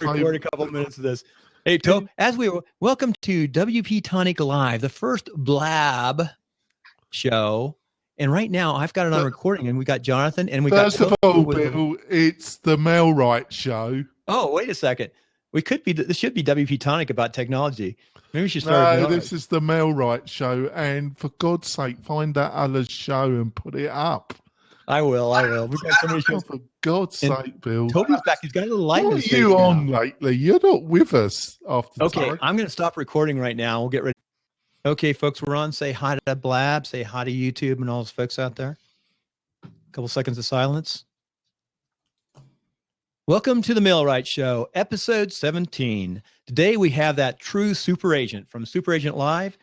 record a couple minutes of this. Hey, welcome to WP Tonic Live, the first Blab show. And right now, I've got it on recording, and we got Jonathan, and we got. First of all, Bill, it's the Mailwright show. Oh, wait a second. This should be WP Tonic about technology. Maybe we should start. No, this is the Mailwright show, and for God's sake, find that other show and put it up. I will. We've got so many shows. For God's sake, Bill. Toby's back. He's got a little light in his face. What are you on lately? You're not with us after. Okay, time. I'm going to stop recording right now. We'll get ready. Okay, folks, we're on. Say hi to Blab. Say hi to YouTube and all those folks out there. A couple seconds of silence. Welcome to the Mailwright Show, episode 17. Today we have that true super agent from Super Agent Live,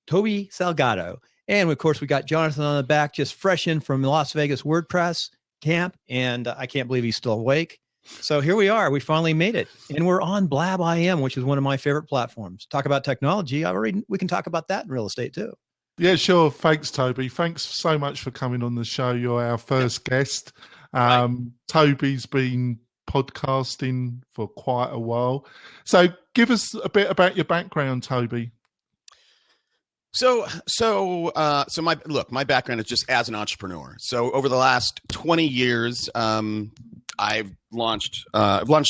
Toby Salgado. And of course, we got Jonathan on the back, just fresh in from Las Vegas WordPress camp. And I can't believe he's still awake. So here we are. We finally made it. And we're on Blab IM, which is one of my favorite platforms. Talk about technology. We can talk about that in real estate too. Yeah, sure. Thanks, Toby. Thanks so much for coming on the show. You're our first guest. Toby's been podcasting for quite a while. So give us a bit about your background, Toby. So my background is just as an entrepreneur. So over the last 20 years, I've launched what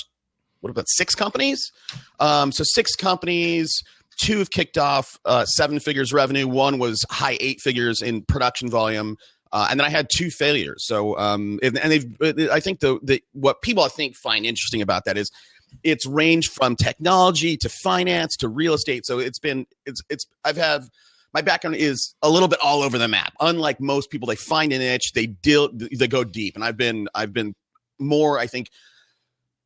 about 6 companies? So 6 companies, 2 have kicked off 7 figures revenue. 1 was high 8 figures in production volume. And then I had 2 failures. So, I think what people I think find interesting about that is it's ranged from technology to finance to real estate. So my background is a little bit all over the map. Unlike most people, they find an niche, they go deep. And I've been more, I think,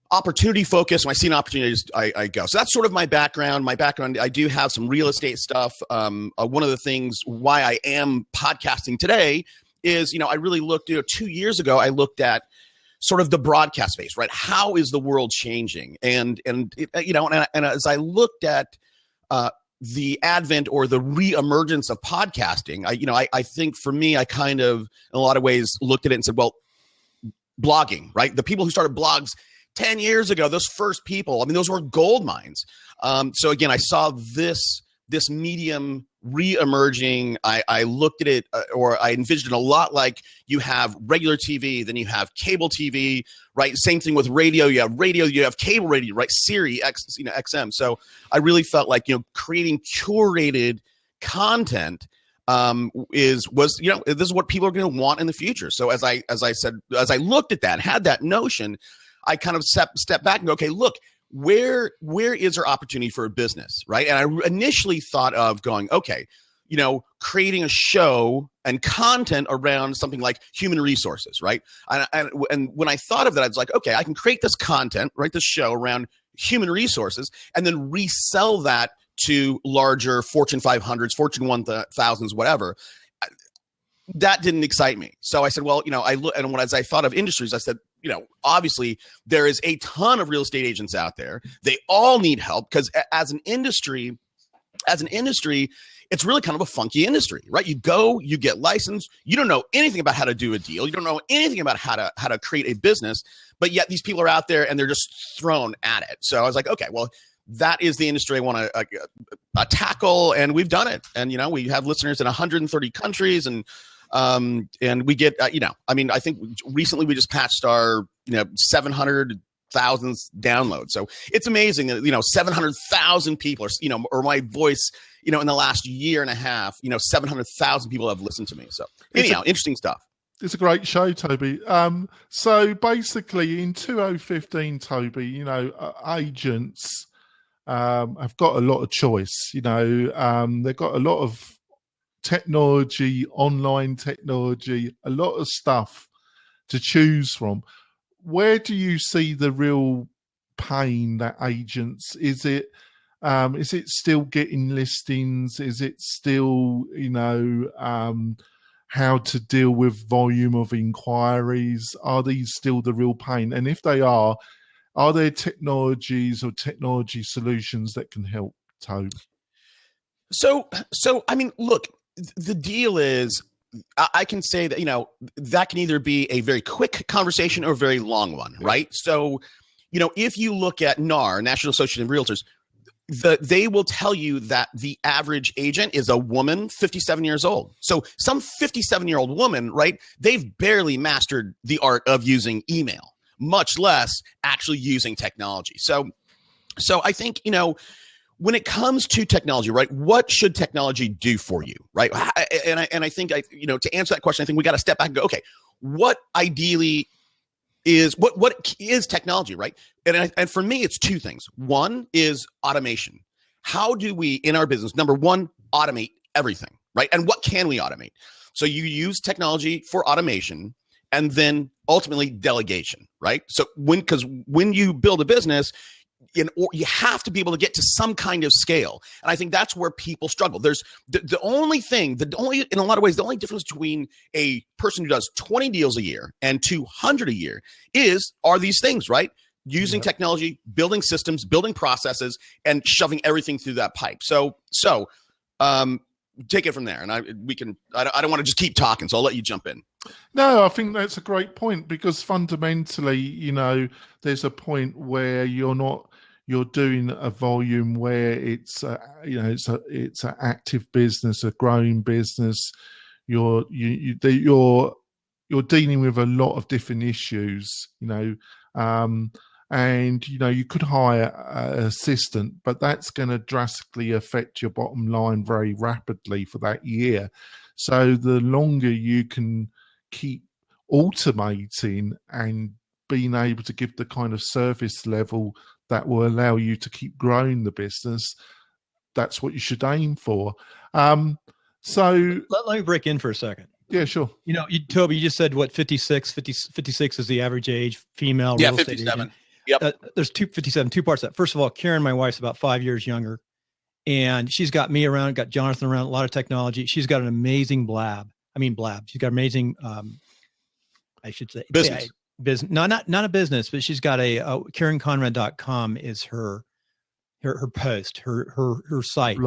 opportunity focused. When I see an opportunity, I go. So that's sort of my background. I do have some real estate stuff. One of the things why I am podcasting today is, I really looked, 2 years ago, I looked at sort of the broadcast space, right? How is the world changing? And as I looked at the advent or the reemergence of podcasting, I think for me, I kind of, in a lot of ways, looked at it and said, well, blogging, right? The people who started blogs 10 years ago, those first people, those were gold mines. So again, I saw this medium re-emerging. I looked at it, or I envisioned it a lot like you have regular TV, then you have cable TV, right? Same thing with radio. You have radio, you have cable radio, right? Siri, XM. So I really felt like, creating curated content this is what people are going to want in the future. So as I looked at that, had that notion, I kind of step back and go, okay, look, where is our opportunity for a business, right? And I initially thought of going, okay, creating a show and content around something like human resources, right? And when I thought of that, I was like, okay, I can create this content, right, this show around human resources, and then resell that to larger Fortune 500s, Fortune 1000s, whatever. That didn't excite me. So I said, well, as I thought of industries, I said, obviously there is a ton of real estate agents out there. They all need help because as an industry, it's really kind of a funky industry, right? You go, you get licensed. You don't know anything about how to do a deal. You don't know anything about how to create a business, but yet these people are out there and they're just thrown at it. So I was like, okay, well, that is the industry I want to tackle, and we've done it. And we have listeners in 130 countries, and we get I think recently we just patched our 700,000 downloads. So it's amazing that 700,000 people or my voice in the last year and a half 700,000 people have listened to me. So anyhow, interesting stuff. It's a great show, Toby. So basically in 2015, Toby, agents have got a lot of choice. They've got a lot of technology, online technology, a lot of stuff to choose from. Where do you see the real pain that agents? Is it still getting listings? Is it still, how to deal with volume of inquiries? Are these still the real pain? And if they are there technologies or technology solutions that can help, Toby? So look, the deal is, I can say that, that can either be a very quick conversation or a very long one, right? So, if you look at NAR, National Association of Realtors, they will tell you that the average agent is a woman, 57 years old. So some 57-year-old woman, right? They've barely mastered the art of using email, much less actually using technology. So I think, when it comes to technology, right, what should technology do for you, right? And I think, to answer that question, I think we got to step back and go, okay, what ideally is what is technology, right? And for me, it's two things. One is automation. How do we, in our business, number one, automate everything, right? And what can we automate? So you use technology for automation, and then ultimately delegation, right? So because when you build a business, you have to be able to get to some kind of scale. And I think that's where people struggle. There's the only in a lot of ways, the only difference between a person who does 20 deals a year and 200 a year are these things, right? Using technology, building systems, building processes, and shoving everything through that pipe. So take it from there. And I don't want to just keep talking, so I'll let you jump in. No, I think that's a great point, because fundamentally, there's a point where you're doing a volume where it's it's an active business, a growing business. You're dealing with a lot of different issues, and you could hire an assistant, but that's going to drastically affect your bottom line very rapidly for that year. So the longer you can keep automating and being able to give the kind of service level that will allow you to keep growing the business, that's what you should aim for. So let me break in for a second. Yeah, sure. Toby, you just said what, 56 is the average age, female real estate 57. agent. Yep. There's 257, two parts of that. First of all, Karen, my wife's about 5 years younger, and she's got me around, got Jonathan around, a lot of technology. She's got an amazing blab. She's got amazing, I should say, business. Business. No, not a business, but she's got KarenConrad.com is her post, her site.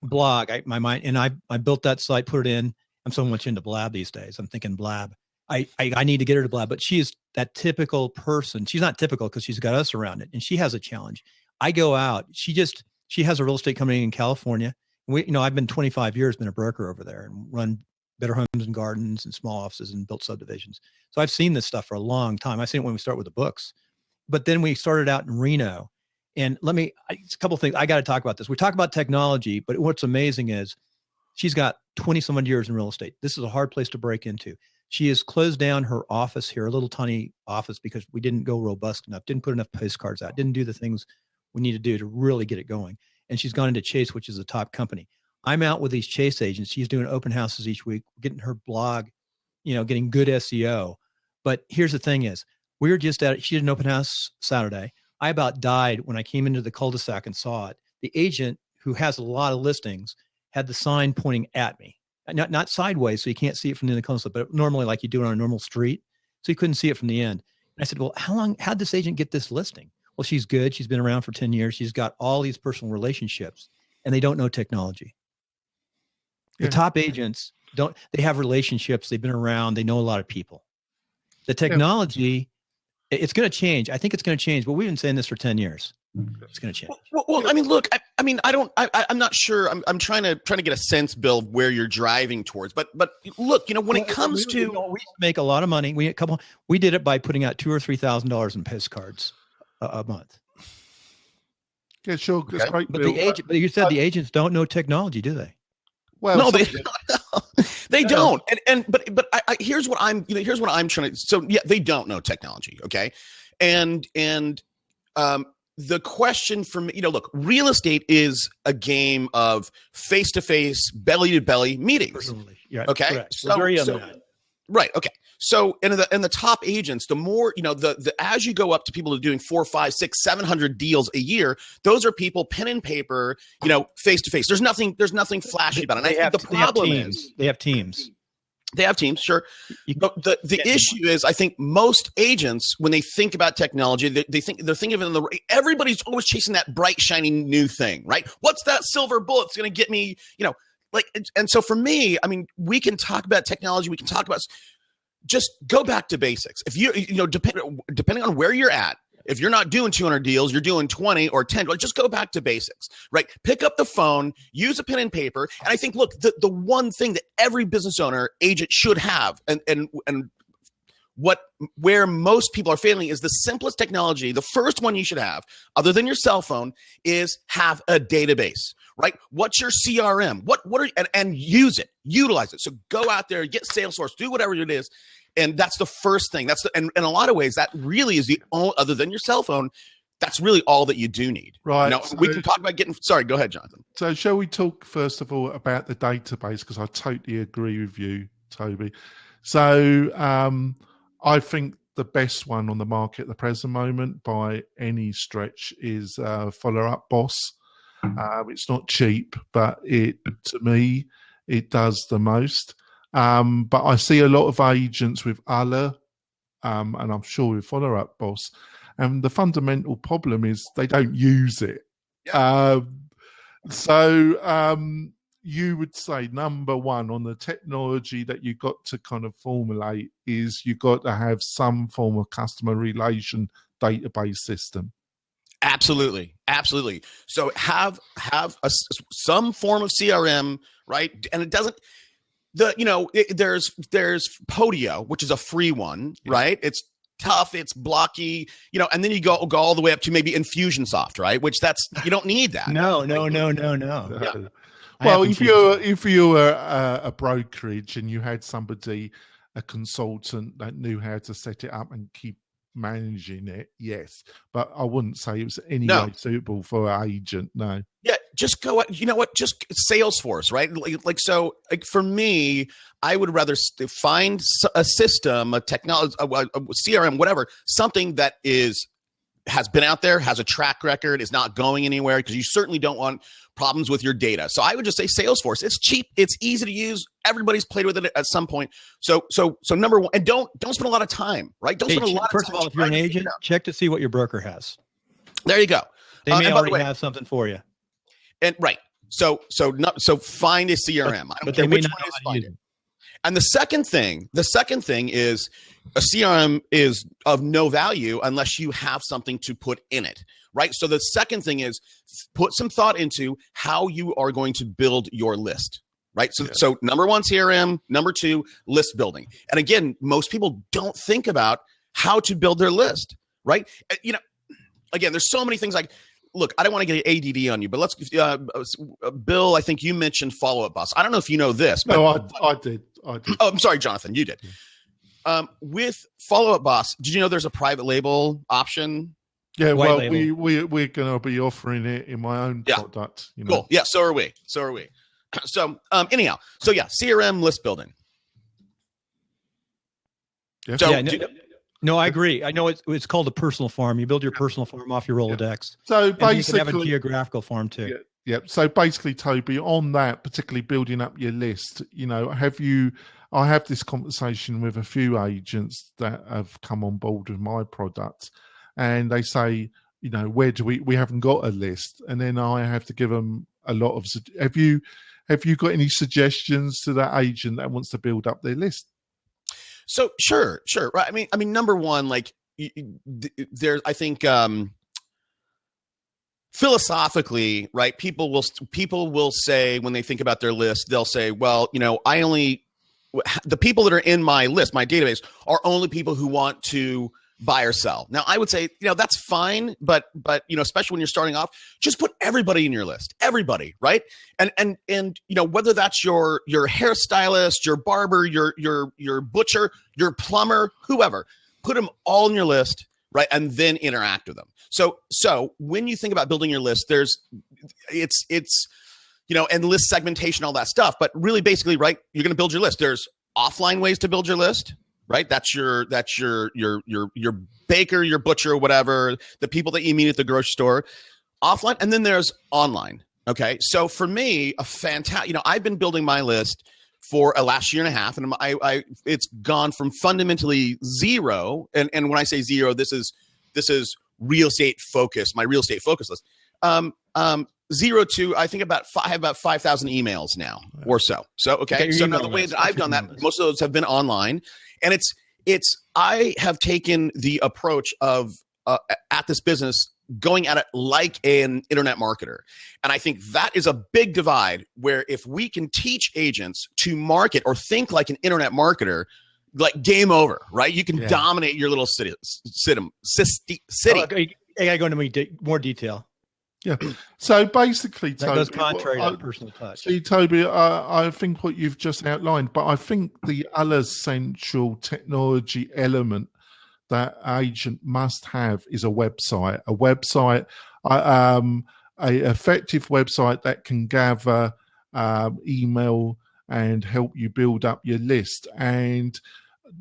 Blog. I built that site, put it in. I'm so much into Blab these days. I'm thinking Blab. I need to get her to Blab, but she is that typical person. She's not typical because she's got us around it, and she has a challenge. I go out. She has a real estate company in California. I've been 25 years, been a broker over there and run Better Homes and Gardens and small offices and built subdivisions. So I've seen this stuff for a long time. I've seen it when we start with the books, but then we started out in Reno. And it's a couple of things. I got to talk about this. We talk about technology, but what's amazing is she's got 20 some odd years in real estate. This is a hard place to break into. She has closed down her office here, a little tiny office, because we didn't go robust enough, didn't put enough postcards out, didn't do the things we need to do to really get it going. And she's gone into Chase, which is a top company. I'm out with these Chase agents. She's doing open houses each week, getting her blog, getting good SEO. But here's the thing is, we were just she did an open house Saturday. I about died when I came into the cul-de-sac and saw it. The agent, who has a lot of listings, had the sign pointing at me, not sideways, so you can't see it from the cul-de-sac, but normally like you do it on a normal street. So you couldn't see it from the end. And I said, well, how'd this agent get this listing? Well, she's good. She's been around for 10 years. She's got all these personal relationships, and they don't know technology. The top agents they have relationships. They've been around. They know a lot of people. The technology, it's going to change. I think it's going to change, but we've been saying this for 10 years. It's going to change. Well, look, I'm not sure. I'm trying to get a sense, Bill, of where you're driving towards. But look, when it comes to, we make a lot of money. We did it by putting out $2,000 or $3,000 in postcards a month. Yeah, sure. That's great, but Bill. but you said the agents don't know technology, do they? Well, no, they don't. But here's what I'm trying to. So yeah, they don't know technology. Okay, and the question for me, look, real estate is a game of face-to-face, belly-to-belly meetings. Okay, correct. So, right. Okay. So in the top agents, the more, as you go up to people who are doing 400, 500, 600, 700 deals a year, those are people pen and paper, face to face. There's nothing flashy about it. And I think the problem is they have teams. They have teams, sure. But the issue is, I think most agents, when they think about technology, they're thinking of it everybody's always chasing that bright, shining new thing, right? What's that silver bullet that's going to get me, and so for me, we can talk about technology. We can talk about, just go back to basics. If depending on where you're at, If you're not doing 200 deals, you're doing 20 or 10. Just go back to basics, right? Pick up the phone, use a pen and paper. And I think, look, the one thing that every business owner, agent should have, and where most people are failing is the simplest technology. The first one you should have, other than your cell phone, is have a database, right? What's your CRM? What are and use it, utilize it. So go out there, get Salesforce, do whatever it is. And that's the first thing. And in a lot of ways, that really is the only, other than your cell phone, that's really all that you do need. Right. Now, we can talk about sorry, go ahead, Jonathan. So shall we talk first of all about the database? Because I totally agree with you, Toby. So I think the best one on the market at the present moment by any stretch is Follow Up Boss. It's not cheap, but to me, it does the most. But I see a lot of agents with Alla, and I'm sure with Follow Up Boss. And the fundamental problem is they don't use it. Yeah. You would say number one on the technology that you got to kind of formulate is you got to have some form of customer relation database system. Absolutely. So have some form of CRM, right? And it doesn't. There's Podio, which is a free one, right? It's tough, it's blocky, and then you go all the way up to maybe Infusionsoft, right? Which you don't need that. No. Yeah. Well, if you were a brokerage and you had somebody, a consultant that knew how to set it up and keep managing it, yes, but I wouldn't say it was any way suitable for an agent. No. Yeah, just go. You know what? Just Salesforce, right? So for me, I would rather find a system, a technology, a CRM, whatever, something that has been out there, has a track record, is not going anywhere, because you certainly don't want problems with your data. So I would just say Salesforce. It's cheap, it's easy to use. Everybody's played with it at some point. So number one, and don't spend a lot of time, right? Don't spend a lot of time. First of all, if you're an agent, check to see what your broker has. There you go. They may already have something for you. And right. So find a CRM. I don't care which one is, find it. And the second thing is a CRM is of no value unless you have something to put in it, right? So the second thing is put some thought into how you are going to build your list, right? So number one, CRM. Number two, list building. And again, most people don't think about how to build their list, right? Again, there's so many things like, look, I don't want to get ADD on you, but let's, Bill, I think you mentioned Follow Up Boss. I don't know if you know this. But, no, I did. Oh, I'm sorry, Jonathan, you did. With Follow Up Boss, did you know there's a private label option? Yeah, well, we're going to be offering it in my own product. Cool. Yeah, so are we. So anyhow, CRM list building. Yeah. So, no, I agree. I know it's called a personal farm. You build your personal farm off your Rolodex. So basically, you can have a geographical farm too. Yeah. So basically, Toby, on that, particularly building up your list, I have this conversation with a few agents that have come on board with my product, and they say, where do we haven't got a list, and then I have to give them a lot of. Have you got any suggestions to that agent that wants to build up their list? So sure. Right. I mean, number one, like there's, I think, philosophically, right. People will say when they think about their list, they'll say, well, the people that are in my list, my database, are only people who want to buy or sell. Now, I would say, that's fine, but especially when you're starting off, just put everybody in your list, everybody, right? And whether that's your hairstylist, your barber, your butcher, your plumber, whoever, put them all in your list, right? And then interact with them. So when you think about building your list, it's and list segmentation, all that stuff, but really basically, right, you're going to build your list. There's offline ways to build your list. Right. That's your baker, your butcher, whatever, the people that you meet at the grocery store, offline. And then there's online. Okay. So for me, I've been building my list for a last year and a half, and it's gone from fundamentally zero. And when I say zero, this is real estate focus, my real estate focus list. 0 to, I think I have about 5,000 emails now or so. So, okay. So now the way that I've done that, most of those have been online, and I have taken the approach of at this business, going at it like an internet marketer. And I think that is a big divide, where if we can teach agents to market or think like an internet marketer, like game over, right? You can dominate your little city. I gotta go into more detail. Yeah. So basically, That Toby, goes contrary to personal touch. See, Toby, I think what you've just outlined, but I think the other central technology element that agent must have is a website. A website, a effective website that can gather email and help you build up your list. And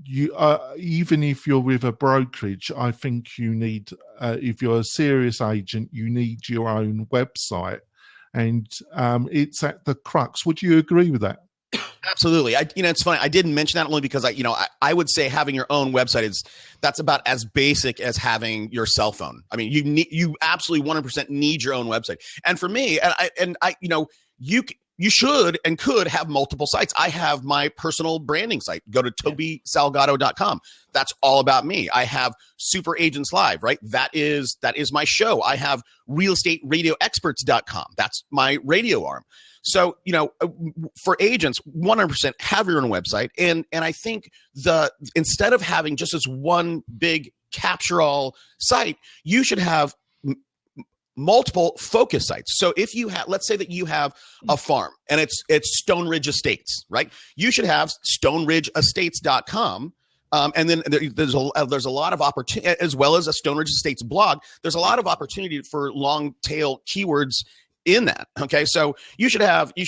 you, even if you're with a brokerage, I think you need, if you're a serious agent, you need your own website, and it's at the crux. Would you agree with that? Absolutely. It's funny. I didn't mention that only because I would say having your own website that's about as basic as having your cell phone. I mean, you absolutely 100% need your own website. And for me, you should and could have multiple sites. I have my personal branding site. Go to tobysalgado.com. That's all about me. I have Super Agents Live, right? That is my show. I have realestateradioexperts.com. That's my radio arm. So, for agents, 100% have your own website. And I think instead of having just this one big capture-all site, you should have multiple focus sites. So if you have, let's say that you have a farm and it's Stone Ridge Estates, right? You should have stoneridgeestates.com. And then there's a lot of opportunity, as well as a Stone Ridge Estates blog. There's a lot of opportunity for long tail keywords in that. Okay. So you should have a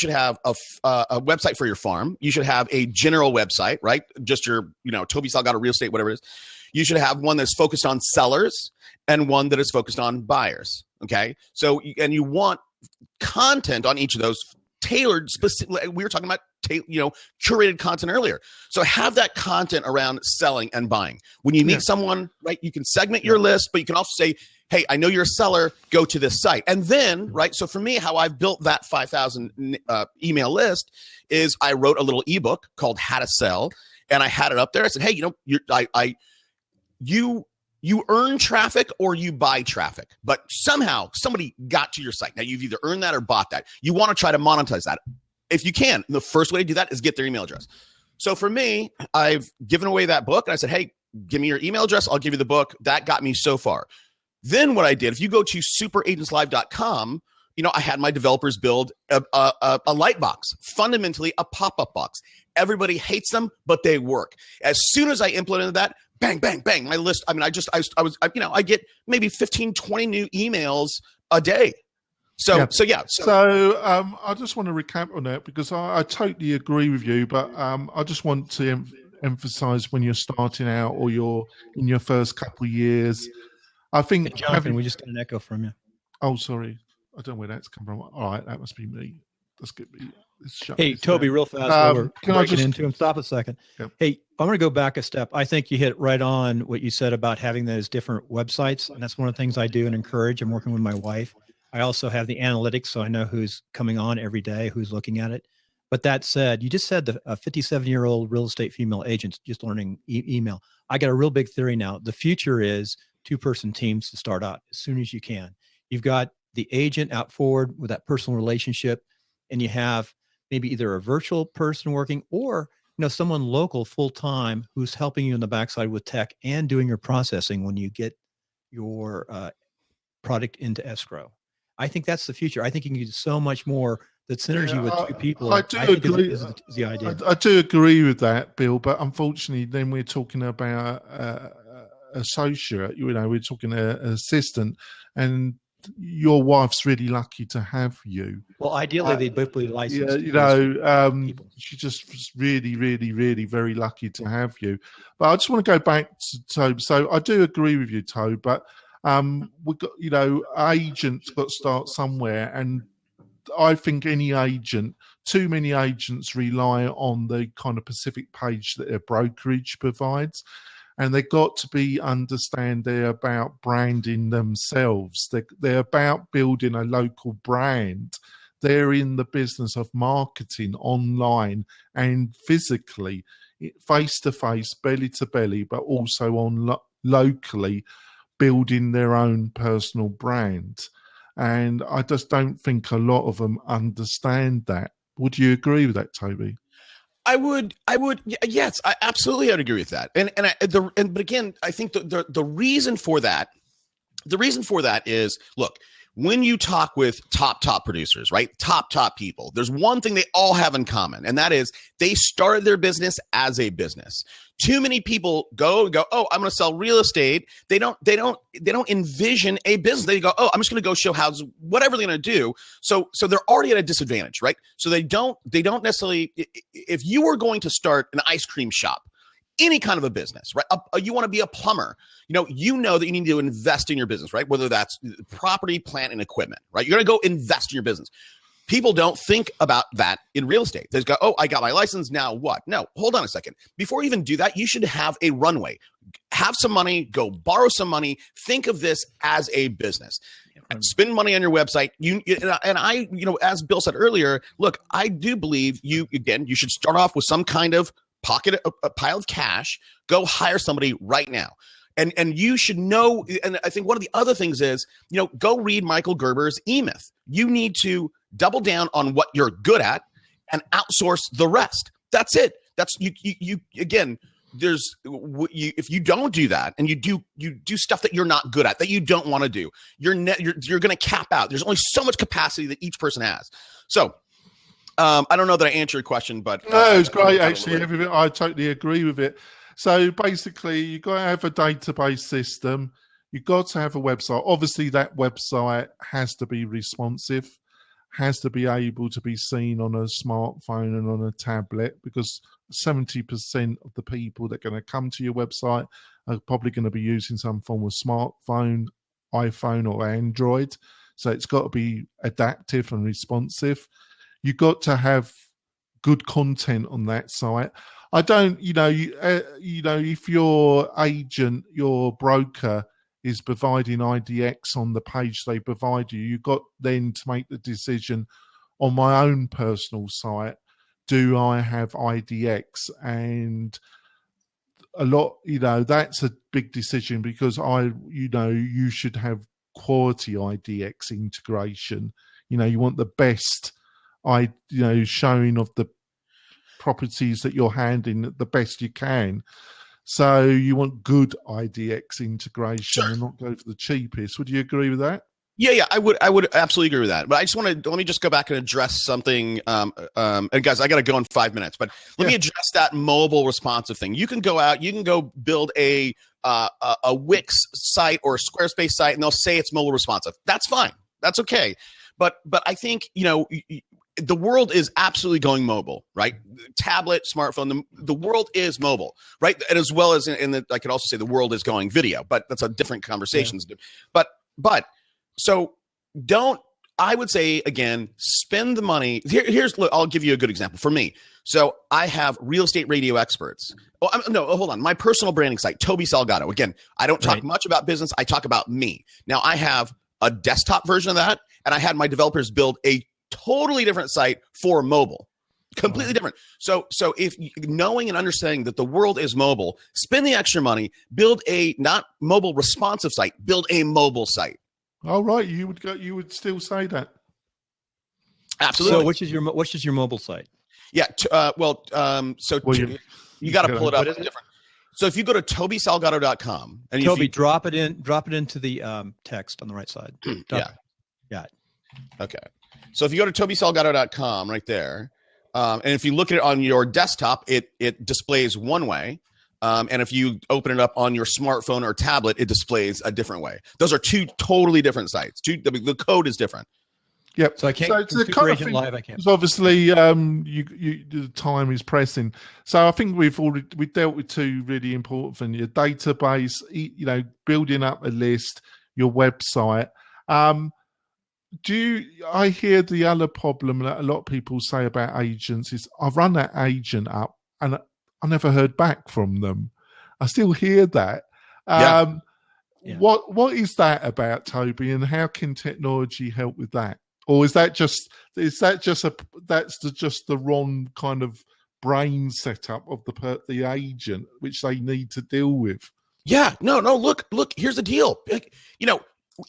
website for your farm. You should have a general website, right? Just your, Toby Salgado Real Estate, whatever it is. You should have one that's focused on sellers and one that is focused on buyers. Okay. So, and you want content on each of those tailored specifically. We were talking about, curated content earlier. So have that content around selling and buying. When you meet someone, right, you can segment your list, but you can also say, hey, I know you're a seller, go to this site. And then, right, so for me, how I've built that 5,000 email list is I wrote a little ebook called How to Sell, and I had it up there. I said, hey, you earn traffic or you buy traffic, but somehow somebody got to your site. Now, you've either earned that or bought that. You want to try to monetize that. If you can, the first way to do that is get their email address. So for me, I've given away that book, and I said, hey, give me your email address. I'll give you the book. That got me so far. Then what I did, if you go to superagentslive.com, I had my developers build a light box, fundamentally a pop-up box. Everybody hates them, but they work. As soon as I implemented that, bang, bang, bang, my list. I mean, I get maybe 15, 20 new emails a day. So I just want to recap on that, because I totally agree with you, but I just want to emphasize when you're starting out or you're in your first couple of years, I think. Hey, Jonathan, we just got an echo from you. Oh, sorry. I don't know where that's come from. All right, that must be me. Let's get me. Hey, Toby, real fast. We're breaking into him. Stop a second. Yep. Hey, I'm going to go back a step. I think you hit right on what you said about having those different websites. And that's one of the things I do and encourage. I'm working with my wife. I also have the analytics, so I know who's coming on every day, who's looking at it. But that said, you just said a 57-year-old real estate female agent just learning email. I got a real big theory now. The future is two-person teams to start out as soon as you can. You've got the agent out forward with that personal relationship, and you have maybe either a virtual person working or someone local full-time who's helping you in the backside with tech and doing your processing when you get your product into escrow. I think that's the future. I think you can do so much more. That synergy with two people, I do agree. Is the idea. I do agree with that, Bill. But unfortunately, then we're talking about associate. We're talking an assistant, and your wife's really lucky to have you. Well, ideally, they'd both be licensed. She's just really, really, really very lucky to have you. But I just want to go back to Toby. So I do agree with you, Toby. But we've got, agents got to start somewhere, and I think too many agents rely on the kind of Pacific page that their brokerage provides, and they've got to understand they're about branding themselves. They're about building a local brand. They're in the business of marketing online and physically, face to face, belly to belly, but also locally, building their own personal brand. And I just don't think a lot of them understand that. Would you agree with that, Toby? I would, yes, I absolutely would agree with that. But again, I think the reason for that is, look, when you talk with top producers, right? Top people, there's one thing they all have in common, and that is they started their business as a business. Too many people go, oh, I'm going to sell real estate. They don't envision a business. They go, oh, I'm just going to go show houses, whatever they're going to do. So they're already at a disadvantage, right? So they don't necessarily, if you were going to start an ice cream shop, any kind of a business, right? You want to be a plumber, you know that you need to invest in your business, right? Whether that's property, plant, and equipment, right? You're going to go invest in your business. People don't think about that in real estate. They go, oh, I got my license, now what? No, hold on a second. Before you even do that, you should have a runway. Have some money, go borrow some money. Think of this as a business. Spend money on your website. As Bill said earlier, look, I do believe you should start off with some kind of pocket, a pile of cash. Go hire somebody right now. And you should know, and I think one of the other things is, go read Michael Gerber's E-Myth. You need to double down on what you're good at and outsource the rest. That's it. That's you again, if you don't do that and you do stuff that you're not good at, that you don't want to do, you're going to cap out. There's only so much capacity that each person has. So I don't know that I answered your question, but no, it was great. Actually, everything, I totally agree with it. So basically, you've got to have a database system. You've got to have a website. Obviously, that website has to be responsive, has to be able to be seen on a smartphone and on a tablet, because 70% of the people that are going to come to your website are probably going to be using some form of smartphone, iPhone or Android. So it's got to be adaptive and responsive. You've got to have good content on that site. I don't, if your agent, your broker is providing IDX on the page they provide you, you've got then to make the decision on my own personal site, do I have IDX? And a lot, that's a big decision, because you should have quality IDX integration. You want the best, showing of the properties that you're handling the best you can. So you want good IDX integration, sure, and not go for the cheapest. Would you agree with that? Yeah, I would absolutely agree with that. But I just let me just go back and address something. And guys, I got to go in 5 minutes, but let me address that mobile responsive thing. You can go out, you can go build a Wix site or a Squarespace site, and they'll say it's mobile responsive. That's fine. That's okay. But I think, the world is absolutely going mobile, right? Tablet, smartphone, the world is mobile, right? And as well as I could also say the world is going video, but that's a different conversation. Yeah. But so I would say, again, spend the money. Look, I'll give you a good example for me. So I have real estate radio experts. Hold on. My personal branding site, Toby Salgado. Again, I don't talk much about business. I talk about me. Now I have a desktop version of that, and I had my developers build a totally different site for mobile, completely different. So if knowing and understanding that the world is mobile, spend the extra money, build a not mobile responsive site, build a mobile site. Oh, right. You would still say that. Absolutely. So which is your mobile site? Yeah. You got to pull it up. It's different. So if you go to tobysalgado.com and Toby, drop it into the text on the right side. Yeah. Got it. Okay. So if you go to tobysalgado.com right there, and if you look at it on your desktop, it displays one way. And if you open it up on your smartphone or tablet, it displays a different way. Those are two totally different sites. The code is different. Yep. So I can't. So Super Agent Live, I can't. Obviously, the time is pressing. So I think we dealt with two really important things: your database, building up a list, your website. I hear the other problem that a lot of people say about agents is, I've run that agent up and I never heard back from them. I still hear that. What is that about, Toby, and how can technology help with that? Or is that just the wrong kind of brain setup of the agent, which they need to deal with? Yeah, no. Look. Here's the deal.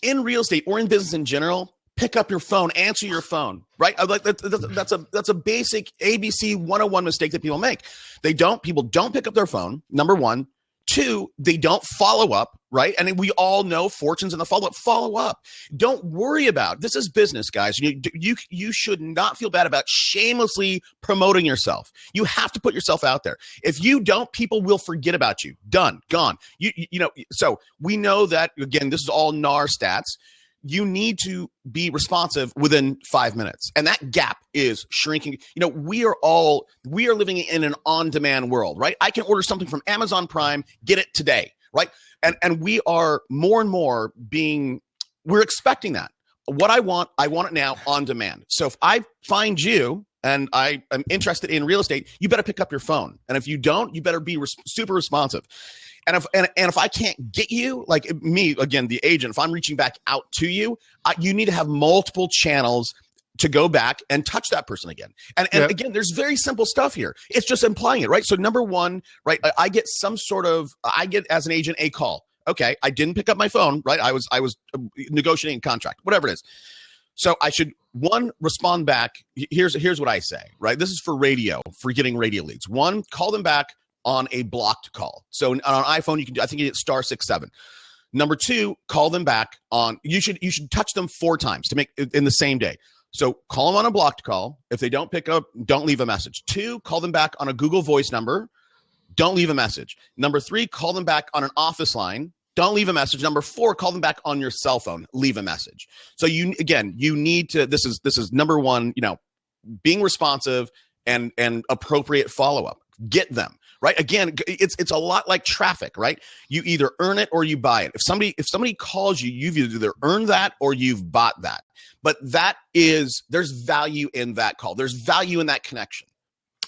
In real estate or in business in general, pick up your phone, answer your phone. Right? That's a basic ABC 101 mistake that people make. People don't pick up their phone. Number one. Two, they don't follow up, right? And we all know fortunes in the follow-up. Follow up. Don't worry about this is business, guys. You should not feel bad about shamelessly promoting yourself. You have to put yourself out there. If you don't, people will forget about you. Done, gone. So we know that again. This is all NAR stats. You need to be responsive within 5 minutes. And that gap is shrinking. We are living in an on-demand world, right? I can order something from Amazon Prime, get it today, right? And we are more and more we're expecting that. What I want it now on demand. So if I find you and I am interested in real estate, you better pick up your phone. And if you don't, you better be super responsive. And if I can't get you, like me, again, the agent, if I'm reaching back out to you, you need to have multiple channels to go back and touch that person again. And again, there's very simple stuff here. It's just implying it, right? So number one, right, I get as an agent a call. Okay, I didn't pick up my phone, right? I was negotiating a contract, whatever it is. So I should, one, respond back. Here's what I say, right? This is for radio, for getting radio leads. One, call them back on a blocked call. So on an iPhone, I think you hit *67. Number two, call them back on, you should touch them 4 times to make in the same day. So call them on a blocked call. If they don't pick up, don't leave a message. 2, call them back on a Google Voice number. Don't leave a message. Number 3, call them back on an office line. Don't leave a message. Number 4, call them back on your cell phone. Leave a message. So you need to, this is number one, being responsive and appropriate follow-up. Get them. Right. Again, it's a lot like traffic, right? You either earn it or you buy it. If somebody calls you, you've either earned that or you've bought that. But there's value in that call. There's value in that connection.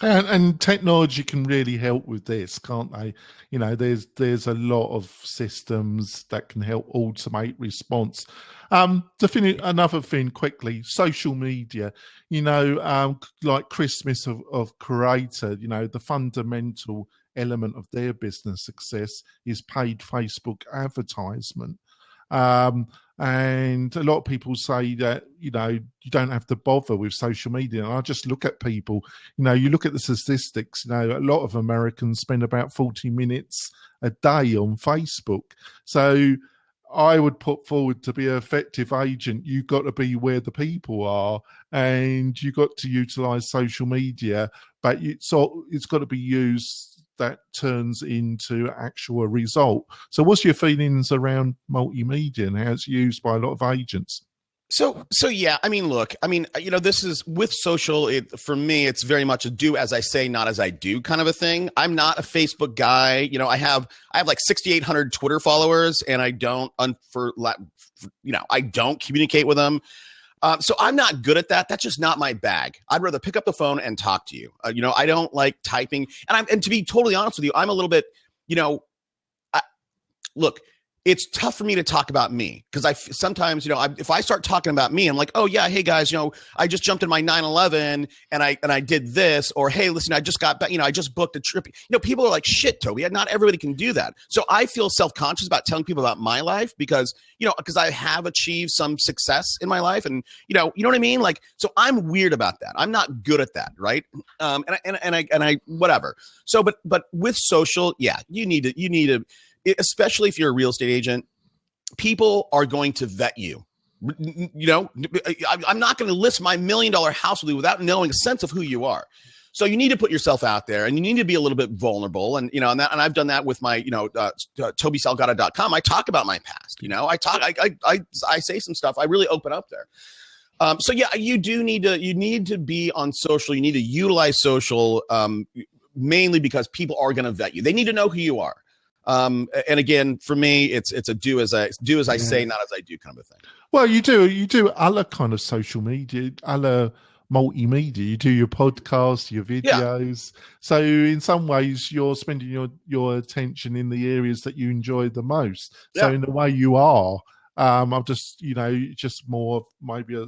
And technology can really help with this, can't they? There's a lot of systems that can help automate response. To finish, another thing quickly, social media, like Chris Smith of Curator, the fundamental element of their business success is paid Facebook advertisement. And a lot of people say that, you don't have to bother with social media. And I just look at people, you look at the statistics, a lot of Americans spend about 40 minutes a day on Facebook. So I would put forward, to be an effective agent, you've got to be where the people are and you've got to utilize social media, but it's got to be used that turns into actual result. So what's your feelings around multimedia and how it's used by a lot of agents? So yeah, this is with social. For me, it's very much a do as I say, not as I do kind of a thing. I'm not a Facebook guy. I have like 6,800 Twitter followers, and I don't I don't communicate with them. So I'm not good at that. That's just not my bag. I'd rather pick up the phone and talk to you. I don't like typing. And to be totally honest with you, I'm a little bit, look, it's tough for me to talk about me because sometimes, if I start talking about me, I'm like, oh yeah, hey guys, I just jumped in my 911 and I did this, or hey, listen, I just got back, I just booked a trip. People are like, shit, Toby, not everybody can do that. So I feel self-conscious about telling people about my life because I have achieved some success in my life, and you know what I mean. Like, so I'm weird about that. I'm not good at that, right? And I whatever. So, but with social, yeah, you need to. Especially if you're a real estate agent, people are going to vet you. I'm not going to list my $1 million house with you without knowing a sense of who you are. So you need to put yourself out there, and you need to be a little bit vulnerable. And and I've done that with my TobySalgado.com. I talk about my past. I say some stuff. I really open up there. So yeah, you need to be on social. You need to utilize social mainly because people are going to vet you. They need to know who you are. And again, for me, it's a do as I say, not as I do kind of a thing. Well, you do other kind of social media, other multimedia. You do your podcast, your videos. Yeah. So in some ways, you're spending your attention in the areas that you enjoy the most. Yeah. So in a way, you are. I'm just just more maybe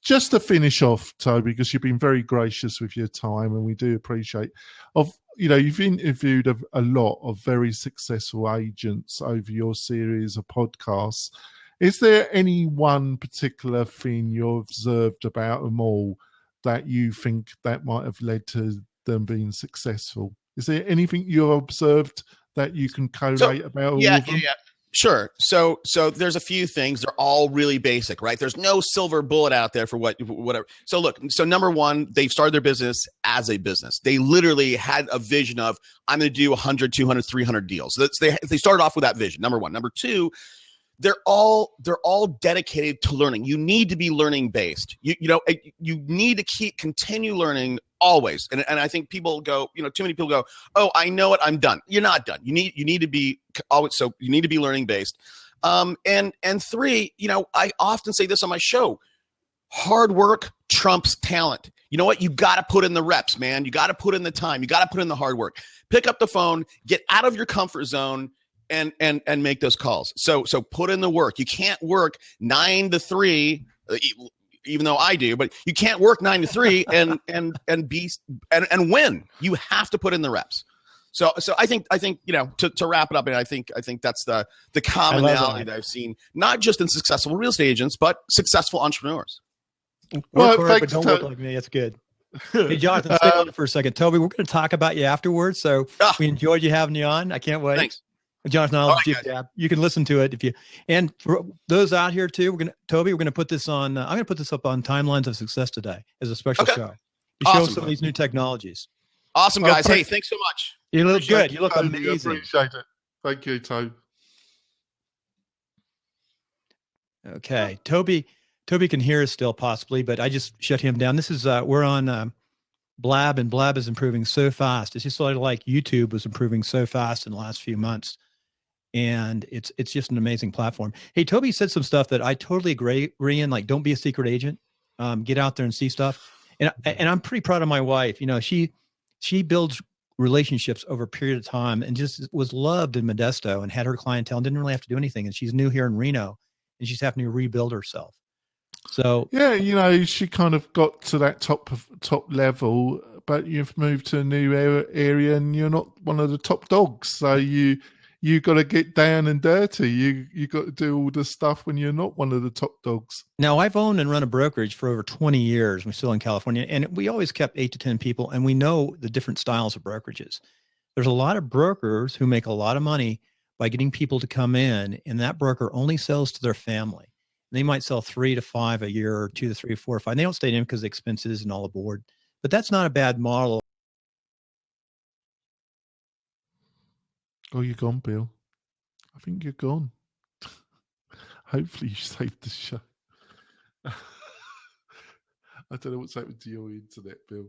just to finish off, Toby, because you've been very gracious with your time, and we do appreciate. Of you've interviewed a lot of very successful agents over your series of podcasts. Is there any one particular thing you've observed about them all that you think that might have led to them being successful? Is there anything you've observed that you can collate about all of them? Yeah. Sure. So there's a few things. They're all really basic, right? There's no silver bullet out there for whatever. So look, number one, they've started their business as a business. They literally had a vision of, I'm going to do 100, 200, 300 deals. They started off with that vision. Number one. Number two, they're all dedicated to learning. You need to be learning based. You need to continue learning always. And I think people go, too many people go, oh, I know it, I'm done. You're not done. You need to be always. So you need to be learning based. And three, I often say this on my show, hard work trumps talent. You know what? You got to put in the reps, man. You got to put in the time. You got to put in the hard work. Pick up the phone, get out of your comfort zone, and make those calls. So put in the work. You can't work 9 to 3, even though I do, but you can't work 9 to 3 and win. You have to put in the reps. So I think to wrap it up, and I think that's the commonality that I've seen, not just in successful real estate agents, but successful entrepreneurs. Work hard, but don't look like me. That's good. Hey, Jonathan, stay on for a second. Toby, we're going to talk about you afterwards. So we enjoyed you having you on. I can't wait. Thanks. Jonathan, you can listen to it and for those out here too, we're going to put this on. I'm going to put this up on Timelines of Success today as a special show to show some of these new technologies. Awesome, guys. Hey, thanks so much. You look good. You look amazing. Appreciate it. Thank you, Toby. Okay, Toby can hear us still possibly, but I just shut him down. This is we're on Blab, and Blab is improving so fast. It's just sort of like YouTube was improving so fast in the last few months. And it's just an amazing platform. Hey, Toby said some stuff that I totally agree in, like, don't be a secret agent. Get out there and see stuff. And I'm pretty proud of my wife. She builds relationships over a period of time and just was loved in Modesto and had her clientele and didn't really have to do anything. And she's new here in Reno and she's having to rebuild herself. So yeah, she kind of got to that top level, but you've moved to a new area and you're not one of the top dogs. So you got to get down and dirty. You got to do all the stuff when you're not one of the top dogs. Now, I've owned and run a brokerage for over 20 years. We're still in California, and we always kept 8 to 10 people, and we know the different styles of brokerages. There's a lot of brokers who make a lot of money by getting people to come in, and that broker only sells to their family. And they might sell 3 to 5 a year, or 2 to 3 or 4 or 5. They don't stay in because of expenses and all aboard. But that's not a bad model. Oh, you're gone, Bill. I think you're gone. Hopefully you saved the show. I don't know what's happened to your internet, Bill.